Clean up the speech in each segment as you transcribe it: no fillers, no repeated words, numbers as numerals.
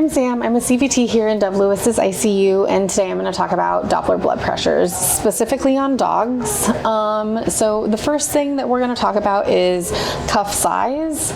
I'm Sam. I'm a CVT here in DoveLewis ICU, and today I'm going to talk about Doppler blood pressures, specifically on dogs. So the first thing that we're going to talk about is cuff size.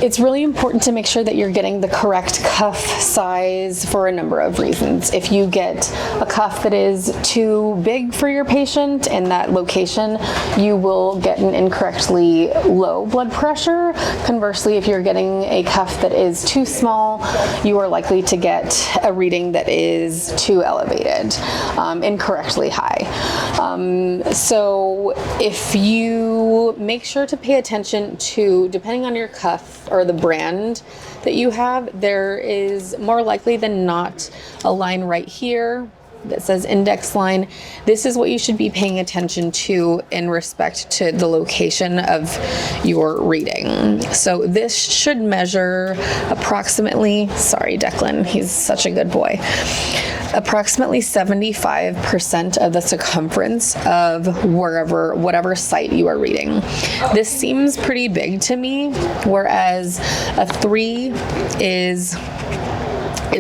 It's really important to make sure that you're getting the correct cuff size for a number of reasons. If you get a cuff that is too big for your patient in that location, you will get an incorrectly low blood pressure. Conversely, if you're getting a cuff that is too small, you are likely to get a reading that is too elevated, incorrectly high. So if you make sure to pay attention to, depending on your cuff or the brand that you have, there is more likely than not a line right here that says index line. This is what you should be paying attention to in respect to the location of your reading. So this should measure approximately, sorry Declan, he's such a good boy, approximately 75% of the circumference of whatever site you are reading. This seems pretty big to me, whereas a 3 is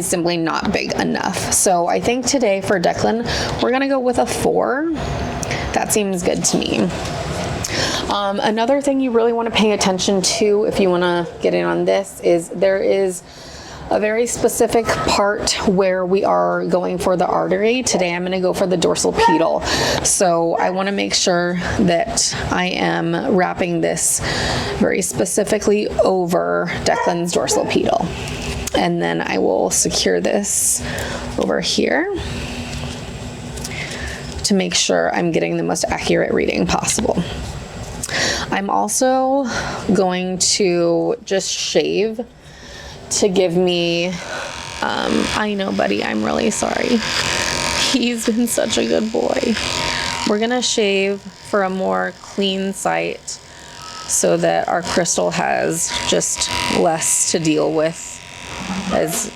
simply not big enough. So I think today for Declan, we're gonna go with a 4. That seems good to me. Another thing you really wanna pay attention to if you wanna get in on this is there is a very specific part where we are going for the artery. Today I'm gonna go for the dorsal pedal. So I wanna make sure that I am wrapping this very specifically over Declan's dorsal pedal. And then I will secure this over here to make sure I'm getting the most accurate reading possible. I'm also going to just shave to give me, I know buddy, I'm really sorry. He's been such a good boy. We're gonna shave for a more clean site so that our crystal has just less to deal with as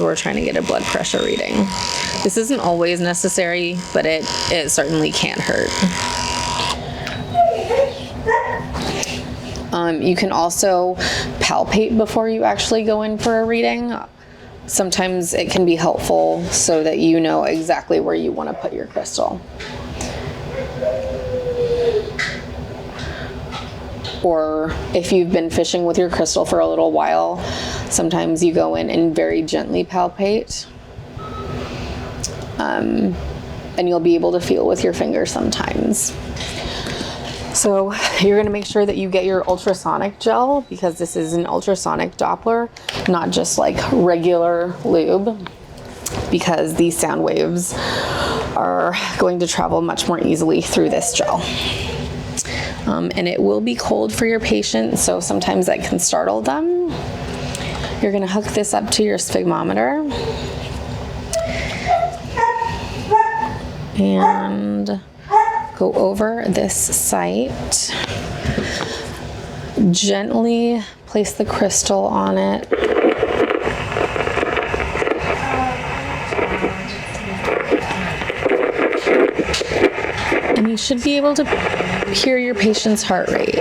we're trying to get a blood pressure reading. This isn't always necessary, but it certainly can't hurt. You can also palpate before you actually go in for a reading. Sometimes it can be helpful so that you know exactly where you want to put your crystal. Or if you've been fishing with your crystal for a little while, sometimes you go in and very gently palpate. And you'll be able to feel with your fingers sometimes. So you're gonna make sure that you get your ultrasonic gel, because this is an ultrasonic Doppler, not just like regular lube, because these sound waves are going to travel much more easily through this gel. And it will be cold for your patient, so sometimes that can startle them. You're gonna hook this up to your sphygmometer and go over this site. Gently place the crystal on it. And you should be able to hear your patient's heart rate.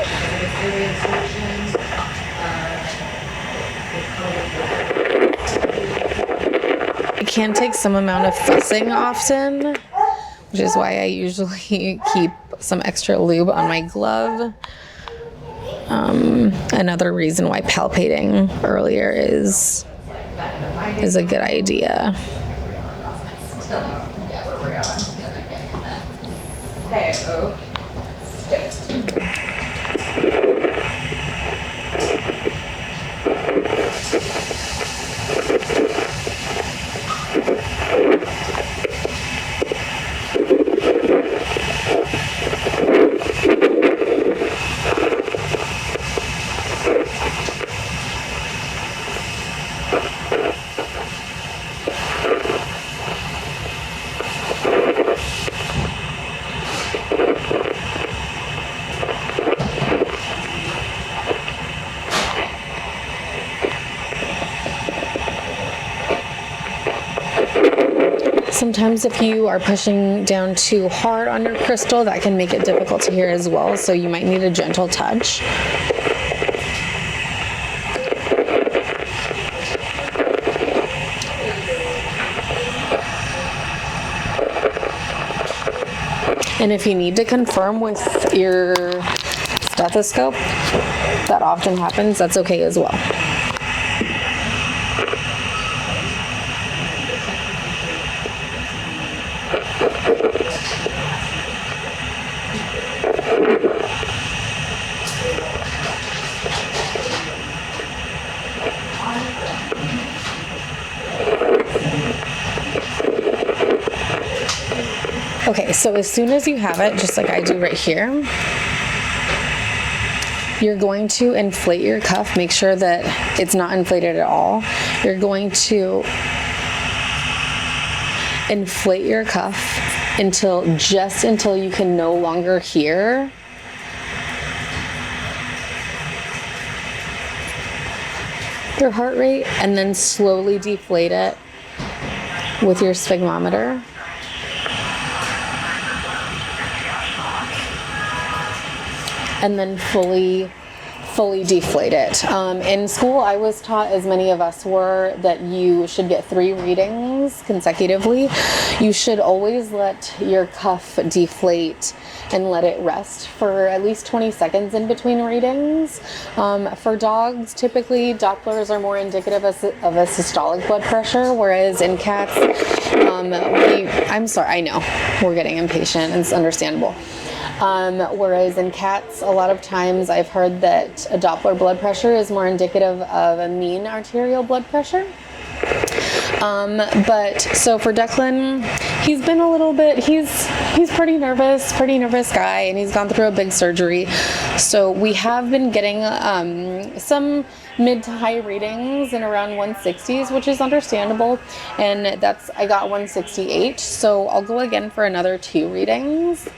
It can take some amount of fussing often, which is why I usually keep some extra lube on my glove. Another reason why palpating earlier is a good idea. Sometimes if you are pushing down too hard on your crystal, that can make it difficult to hear as well, so you might need a gentle touch. And if you need to confirm with your stethoscope, that often happens, that's okay as well. Okay, so as soon as you have it, just like I do right here, you're going to inflate your cuff. Make sure that it's not inflated at all. You're going to inflate your cuff until you can no longer hear your heart rate, and then slowly deflate it with your sphygmometer. And then fully deflate it. In school, I was taught, as many of us were, that you should get 3 readings consecutively. You should always let your cuff deflate and let it rest for at least 20 seconds in between readings. For dogs, typically Dopplers are more indicative of a systolic blood pressure, whereas in cats, I'm sorry, I know, we're getting impatient, it's understandable. Whereas in cats, a lot of times I've heard that a Doppler blood pressure is more indicative of a mean arterial blood pressure. But so for Declan, he's been a little bit, he's pretty nervous guy, and he's gone through a big surgery. So we have been getting some mid to high readings in around 160s, which is understandable. And I got 168. So I'll go again for another 2 readings.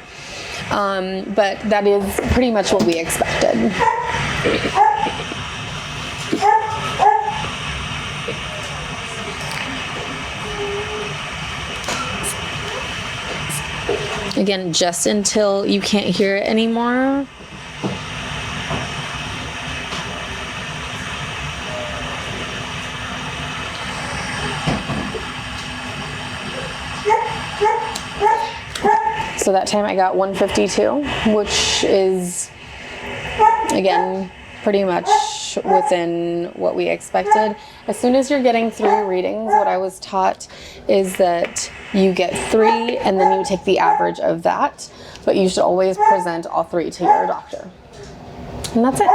But that is pretty much what we expected. Again, just until you can't hear it anymore. So that time I got 152, which is, again, pretty much within what we expected. As soon as you're getting 3 readings, what I was taught is that you get 3 and then you take the average of that, but you should always present all 3 to your doctor. And that's it.